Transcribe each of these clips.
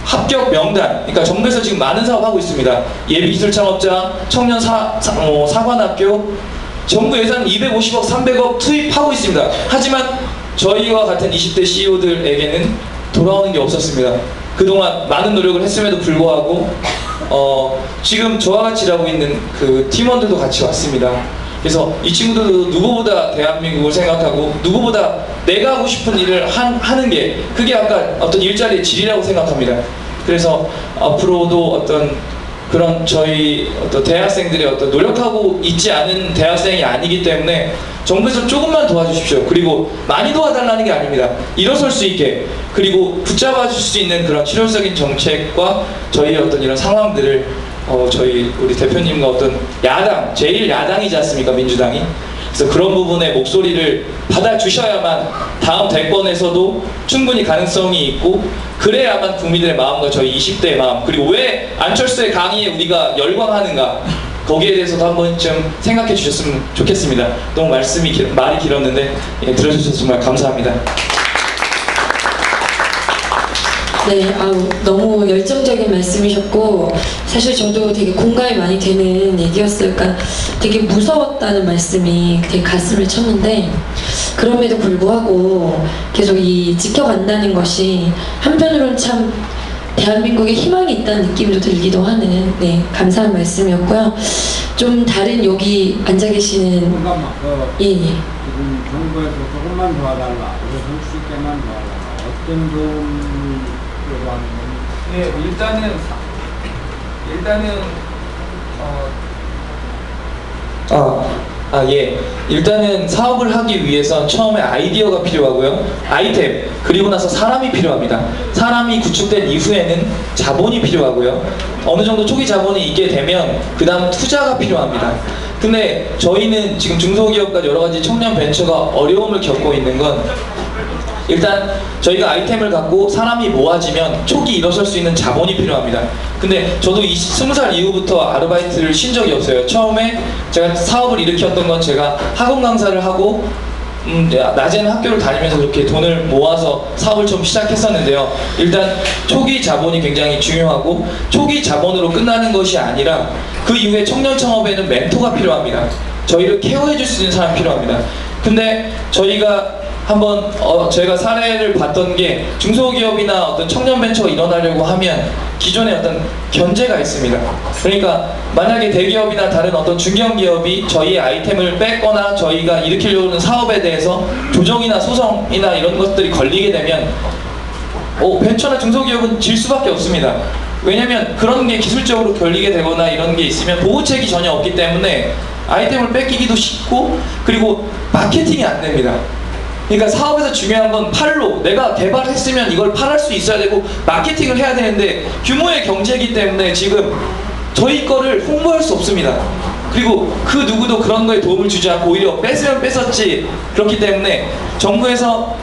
합격 명단, 그러니까 정부에서 지금 많은 사업 하고 있습니다. 예비기술창업자, 청년 사관학교, 정부 예산 250억, 300억 투입하고 있습니다. 하지만 저희와 같은 20대 CEO들에게는 돌아오는 게 없었습니다. 그동안 많은 노력을 했음에도 불구하고 지금 저와 같이 일하고 있는 그 팀원들도 같이 왔습니다. 그래서 이 친구들도 누구보다 대한민국을 생각하고 누구보다 내가 하고 싶은 일을 하는 게 그게 약간 어떤 일자리의 질이라고 생각합니다. 그래서 앞으로도 어떤 그런 저희 어떤 대학생들의 어떤 노력하고 있지 않은 대학생이 아니기 때문에 정부에서 조금만 도와주십시오. 그리고 많이 도와달라는 게 아닙니다. 일어설 수 있게, 그리고 붙잡아 줄 수 있는 그런 실효적인 정책과 저희의 어떤 이런 상황들을 저희 우리 대표님과 어떤 야당, 제1야당이지 않습니까, 민주당이. 그래서 그런 부분에 목소리를 받아주셔야만 다음 대권에서도 충분히 가능성이 있고, 그래야만 국민들의 마음과 저희 20대의 마음, 그리고 왜 안철수의 강의에 우리가 열광하는가, 거기에 대해서도 한 번쯤 생각해 주셨으면 좋겠습니다. 너무 말이 길었는데 들어주셔서 정말 감사합니다. 네, 너무 열정적인 말씀이셨고 사실 저도 되게 공감이 많이 되는 얘기였어요. 그러니까 되게 무서웠다는 말씀이 되게 가슴을 쳤는데, 그럼에도 불구하고 계속 지켜간다는 것이 한편으로는 참 대한민국에 희망이 있다는 느낌도 들기도 하는 감사한 말씀이었고요. 좀 다른 여기 앉아 계시는 잠깐만, 지금 정부에서 조금만 도와달라, 일어설 수 있게만 도와달라, 어떤 도움을 요구하는 겁니까? 네, 일단은 사업을 하기 위해선 처음에 아이디어가 필요하고요, 아이템, 그리고 나서 사람이 필요합니다. 사람이 구축된 이후에는 자본이 필요하고요, 어느 정도 초기 자본이 있게 되면 그 다음 투자가 필요합니다. 근데 저희는 지금 중소기업과 여러 가지 청년 벤처가 어려움을 겪고 있는 건, 일단 저희가 아이템을 갖고 사람이 모아지면 초기 일어설 수 있는 자본이 필요합니다. 근데 저도 20살 이후부터 아르바이트를 쉰 적이 없어요. 처음에 제가 사업을 일으켰던 건 제가 학원 강사를 하고 낮에는 학교를 다니면서 그렇게 돈을 모아서 사업을 좀 시작했었는데요. 일단 초기 자본이 굉장히 중요하고, 초기 자본으로 끝나는 것이 아니라 그 이후에 청년 창업에는 멘토가 필요합니다. 저희를 케어해 줄 수 있는 사람이 필요합니다. 근데 저희가 한번 저희가 사례를 봤던 게, 중소기업이나 어떤 청년 벤처가 일어나려고 하면 기존에 어떤 견제가 있습니다. 그러니까 만약에 대기업이나 다른 어떤 중견기업이 저희의 아이템을 뺏거나 저희가 일으키려고 하는 사업에 대해서 조정이나 소송이나 이런 것들이 걸리게 되면 벤처나 중소기업은 질 수밖에 없습니다. 왜냐면 그런 게 기술적으로 걸리게 되거나 이런 게 있으면 보호책이 전혀 없기 때문에 아이템을 뺏기기도 쉽고, 그리고 마케팅이 안 됩니다. 그러니까 사업에서 중요한 건 팔로, 내가 개발했으면 이걸 팔할 수 있어야 되고 마케팅을 해야 되는데 규모의 경제이기 때문에 지금 저희 거를 홍보할 수 없습니다. 그리고 그 누구도 그런 거에 도움을 주지 않고 오히려 뺏으면 뺏었지. 그렇기 때문에 정부에서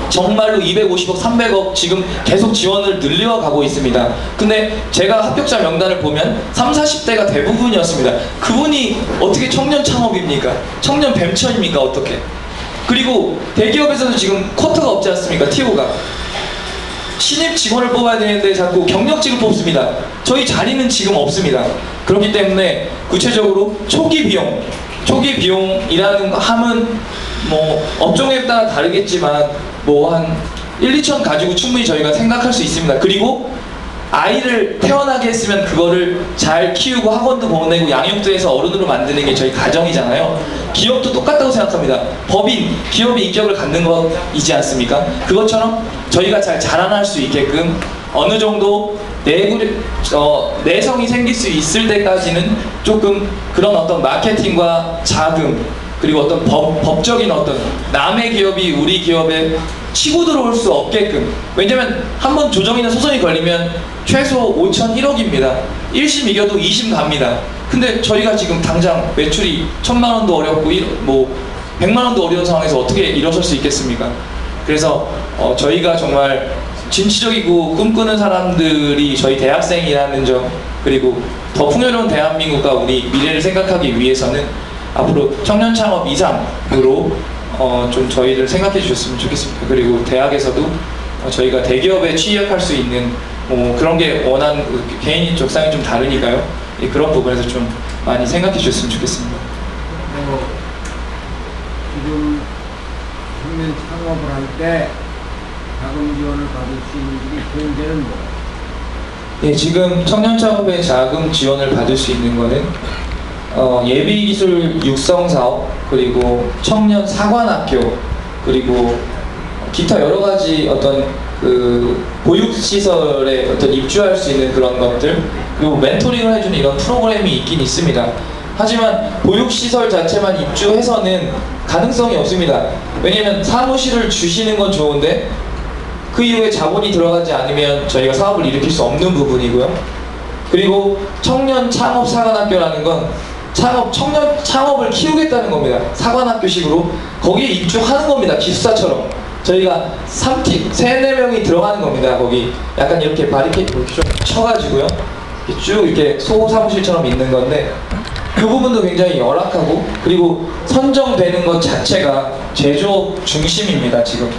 정말로 250억, 300억 지금 계속 지원을 늘려가고 있습니다. 근데 제가 합격자 명단을 보면 30, 40대가 대부분이었습니다. 그분이 어떻게 청년 창업입니까? 청년 벤처입니까? 어떻게? 그리고 대기업에서도 지금 쿼터가 없지 않습니까? TO가 신입 직원을 뽑아야 되는데 자꾸 경력직을 뽑습니다. 저희 자리는 지금 없습니다. 그렇기 때문에 구체적으로 초기 비용이라는 함은 업종에 따라 다르겠지만 한 1, 2천 가지고 충분히 저희가 생각할 수 있습니다. 그리고 아이를 태어나게 했으면 그거를 잘 키우고 학원도 보내고 양육도 해서 어른으로 만드는 게 저희 가정이잖아요. 기업도 똑같다고 생각합니다. 기업이 인격을 갖는 것이지 않습니까? 그것처럼 저희가 잘 자라날 수 있게끔 어느 정도 내성이 생길 수 있을 때까지는 조금 그런 어떤 마케팅과 자금, 그리고 어떤 법적인 어떤 남의 기업이 우리 기업에 치고 들어올 수 없게끔. 왜냐면 한번 조정이나 소송이 걸리면 최소 5천, 1억입니다. 1심 이겨도 2심 갑니다. 근데 저희가 지금 당장 매출이 1,000만 원도 어렵고 100만 원도 어려운 상황에서 어떻게 일어설 수 있겠습니까? 그래서 저희가 정말 진취적이고 꿈꾸는 사람들이 저희 대학생이라는 점, 그리고 더 풍요로운 대한민국과 우리 미래를 생각하기 위해서는 앞으로 청년 창업 이상으로 좀 저희를 생각해 주셨으면 좋겠습니다. 그리고 대학에서도 저희가 대기업에 취직할 수 있는 그런 게 원하는 개인이 적상이 좀 다르니까요. 예, 그런 부분에서 좀 많이 생각해 주셨으면 좋겠습니다. 지금 청년 창업을 할 때 자금 지원을 받을 수 있는 게 현재는 뭐? 예, 지금 청년 창업의 자금 지원을 받을 수 있는 거는 예비기술 육성 사업, 그리고 청년 사관학교, 그리고 기타 여러 가지 어떤 그 보육시설에 어떤 입주할 수 있는 그런 것들, 그리고 멘토링을 해주는 이런 프로그램이 있긴 있습니다. 하지만 보육시설 자체만 입주해서는 가능성이 없습니다. 왜냐면 사무실을 주시는 건 좋은데 그 이후에 자본이 들어가지 않으면 저희가 사업을 일으킬 수 없는 부분이고요. 그리고 청년 창업 사관학교라는 건 청년 창업을 키우겠다는 겁니다. 사관학교식으로 거기에 입주하는 겁니다. 기숙사처럼. 저희가 3팀, 3-4명이 들어가는 겁니다. 거기 약간 이렇게 바리케이트 좀 쳐가지고요. 이렇게 쭉 이렇게 소사무실처럼 있는 건데 그 부분도 굉장히 열악하고, 그리고 선정되는 것 자체가 제조업 중심입니다. 지금.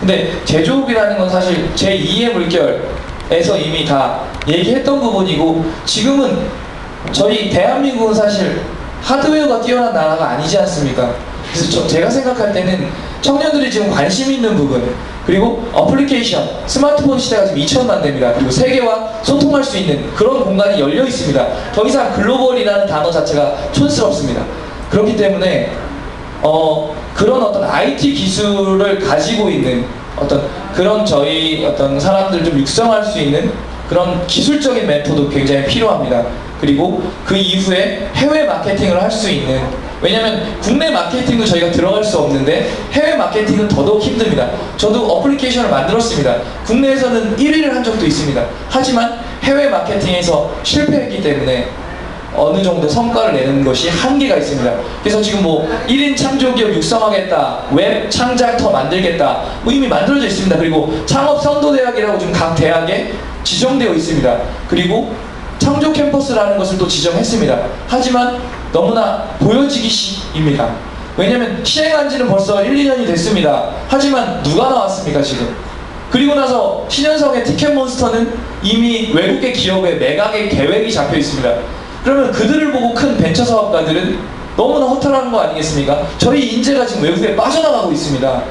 근데 제조업이라는 건 사실 제2의 물결에서 이미 다 얘기했던 부분이고, 지금은 저희 대한민국은 사실 하드웨어가 뛰어난 나라가 아니지 않습니까? 그래서 제가 생각할 때는 청년들이 지금 관심 있는 부분, 그리고 어플리케이션, 스마트폰 시대가 지금 2000만 대입니다. 그리고 세계와 소통할 수 있는 그런 공간이 열려 있습니다. 더 이상 글로벌이라는 단어 자체가 촌스럽습니다. 그렇기 때문에 그런 어떤 IT 기술을 가지고 있는 그런 저희 사람들 좀 육성할 수 있는 그런 기술적인 멘토도 굉장히 필요합니다. 그리고 그 이후에 해외 마케팅을 할 수 있는, 왜냐면 국내 마케팅도 저희가 들어갈 수 없는데 해외 마케팅은 더더욱 힘듭니다. 저도 어플리케이션을 만들었습니다. 국내에서는 1위를 한 적도 있습니다. 하지만 해외 마케팅에서 실패했기 때문에 어느 정도 성과를 내는 것이 한계가 있습니다. 그래서 지금 1인 창조기업 육성하겠다, 웹 창작터 만들겠다, 이미 만들어져 있습니다. 그리고 창업 선도대학이라고 지금 각 대학에 지정되어 있습니다. 그리고 창조 캠퍼스라는 것을 또 지정했습니다. 하지만 너무나 보여지기식입니다. 왜냐면 시행한 지는 벌써 1-2년이 됐습니다. 하지만 누가 나왔습니까 지금? 그리고 나서 신현성의 티켓몬스터는 이미 외국계 기업의 매각의 계획이 잡혀 있습니다. 그러면 그들을 보고 큰 벤처 사업가들은 너무나 허탈한 거 아니겠습니까? 저희 인재가 지금 외국에 빠져나가고 있습니다.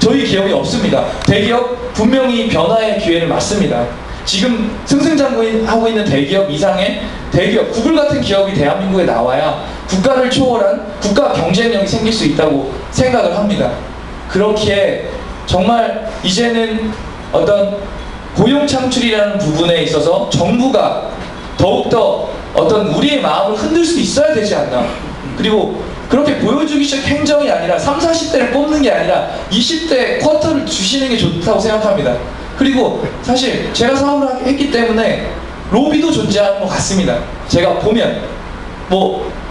저희 기업이 없습니다. 대기업 분명히 변화의 기회를 맞습니다. 지금 승승장구하고 있는 대기업 이상의 대기업, 구글 같은 기업이 대한민국에 나와야 국가를 초월한 국가 경쟁력이 생길 수 있다고 생각을 합니다. 그렇기에 정말 이제는 어떤 고용 창출이라는 부분에 있어서 정부가 더욱더 우리의 마음을 흔들 수 있어야 되지 않나. 그리고 그렇게 보여주기식 행정이 아니라 30, 40대를 뽑는 게 아니라 20대 쿼터를 주시는 게 좋다고 생각합니다. 그리고 사실 제가 사업을 했기 때문에 로비도 존재하는 것 같습니다. 제가 보면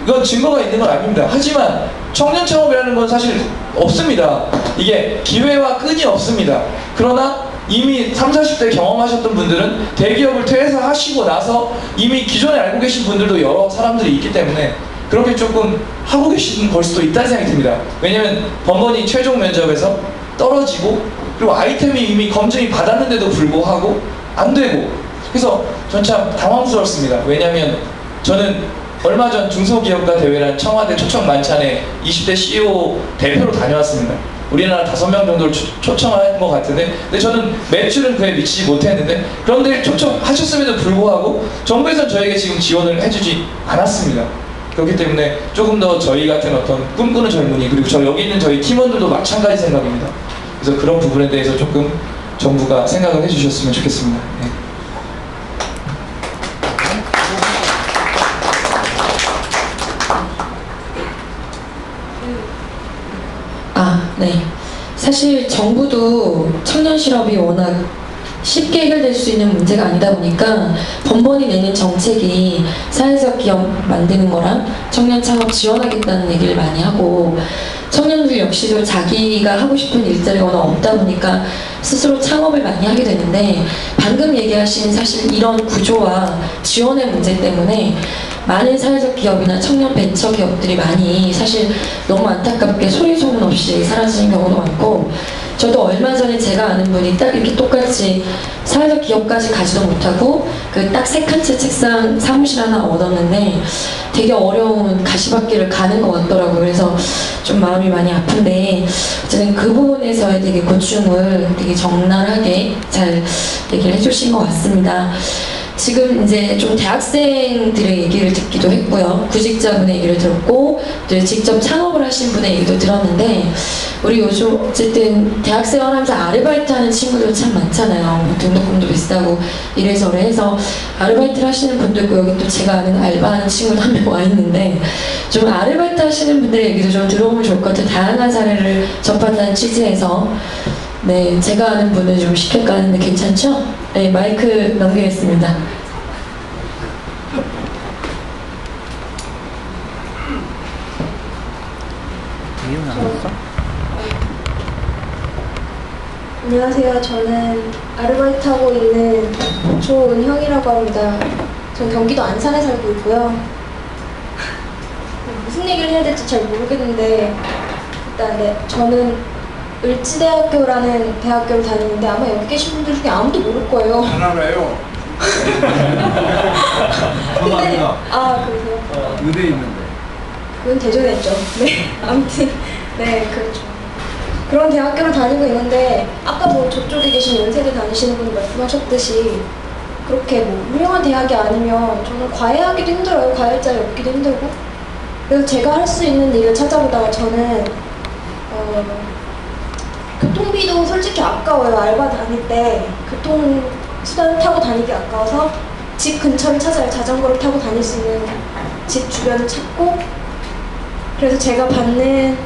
이건 증거가 있는 건 아닙니다. 하지만 청년 창업이라는 건 사실 없습니다. 이게 기회와 끈이 없습니다. 그러나 이미 30, 40대 경험하셨던 분들은 대기업을 퇴사하시고 나서 이미 기존에 알고 계신 분들도 여러 사람들이 있기 때문에 그렇게 조금 하고 계신 걸 수도 있다는 생각이 듭니다. 왜냐면 번번이 최종 면접에서 떨어지고, 그리고 아이템이 이미 검증이 받았는데도 불구하고 안 되고, 그래서 전 참 당황스럽습니다. 왜냐면 저는 얼마 전 중소기업가 대회라는 청와대 초청 만찬에 20대 CEO 대표로 다녀왔습니다. 우리나라 5명 정도를 초청한 것 같은데, 근데 저는 매출은 그에 미치지 못했는데, 그런데 초청하셨음에도 불구하고 정부에서는 저에게 지금 지원을 해주지 않았습니다. 그렇기 때문에 조금 더 저희 같은 꿈꾸는 젊은이, 그리고 여기 있는 저희 팀원들도 마찬가지 생각입니다. 그래서 그런 부분에 대해서 조금 정부가 생각을 해주셨으면 좋겠습니다. 네. 네. 사실 정부도 청년 실업이 워낙 쉽게 해결될 수 있는 문제가 아니다 보니까 번번이 내는 정책이 사회적 기업 만드는 거랑 청년 창업 지원하겠다는 얘기를 많이 하고, 청년들 역시도 자기가 하고 싶은 일자리가 워낙 없다 보니까 스스로 창업을 많이 하게 되는데, 방금 얘기하신 사실 이런 구조와 지원의 문제 때문에 많은 사회적 기업이나 청년 벤처 기업들이 많이 사실 너무 안타깝게 소리 소문 없이 사라지는 경우도 많고, 저도 얼마 전에 제가 아는 분이 딱 이렇게 똑같이 사회적 기업까지 가지도 못하고 그 딱 세 칸째 책상 사무실 하나 얻었는데 되게 어려운 가시밭길을 가는 것 같더라고요. 그래서 좀 마음이 많이 아픈데 어쨌든 그 부분에서의 되게 고충을 되게 적나라하게 잘 얘기를 해주신 것 같습니다. 지금 이제 좀 대학생들의 얘기를 듣기도 했고요. 구직자분의 얘기를 들었고, 또 직접 창업을 하신 분의 얘기도 들었는데, 우리 요즘 어쨌든 대학생활 하면서 아르바이트 하는 친구들 참 많잖아요. 뭐 등록금도 비싸고 이래저래 해서 아르바이트를 하시는 분도 있고, 여기 또 제가 아는 알바하는 친구도 한 명 와 있는데, 좀 아르바이트 하시는 분들의 얘기도 좀 들어보면 좋을 것 같아요. 다양한 사례를 접한다는 취지에서. 네, 제가 아는 분을 좀 시킬까 하는데 괜찮죠? 네, 마이크 넘기겠습니다. 안녕하세요. 저는 아르바이트하고 있는 조은형이라고 합니다. 전 경기도 안산에 살고 있고요. 무슨 얘기를 해야 될지 잘 모르겠는데 일단 네, 저는 을지대학교라는 대학교를 다니는데 아마 여기 계신 분들 중에 아무도 모를 거예요. 안 알아요. 근데, 아 그러세요? 의대 있는데. 그건 대전에 있죠. 네, 아무튼 네 그렇죠. 그런 대학교를 다니고 있는데 아까 뭐 저쪽에 계신 연세대 다니시는 분이 말씀하셨듯이 그렇게 뭐 유명한 대학이 아니면 저는 과외하기도 힘들어요. 과외자에 없기도 힘들고. 그래서 제가 할 수 있는 일을 찾아보다가 저는 교통비도 솔직히 아까워요. 알바 다닐 때 교통수단 타고 다니기 아까워서 집 근처를 찾아요. 자전거를 타고 다닐 수 있는 집 주변을 찾고, 그래서 제가 받는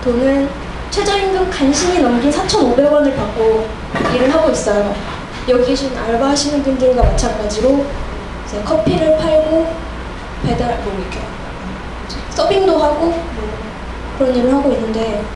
돈은 최저임금 간신히 넘긴 4,500원을 받고 일을 하고 있어요. 여기 계신 알바 하시는 분들과 마찬가지로 이제 커피를 팔고 배달, 뭐 이렇게 서빙도 하고 뭐 그런 일을 하고 있는데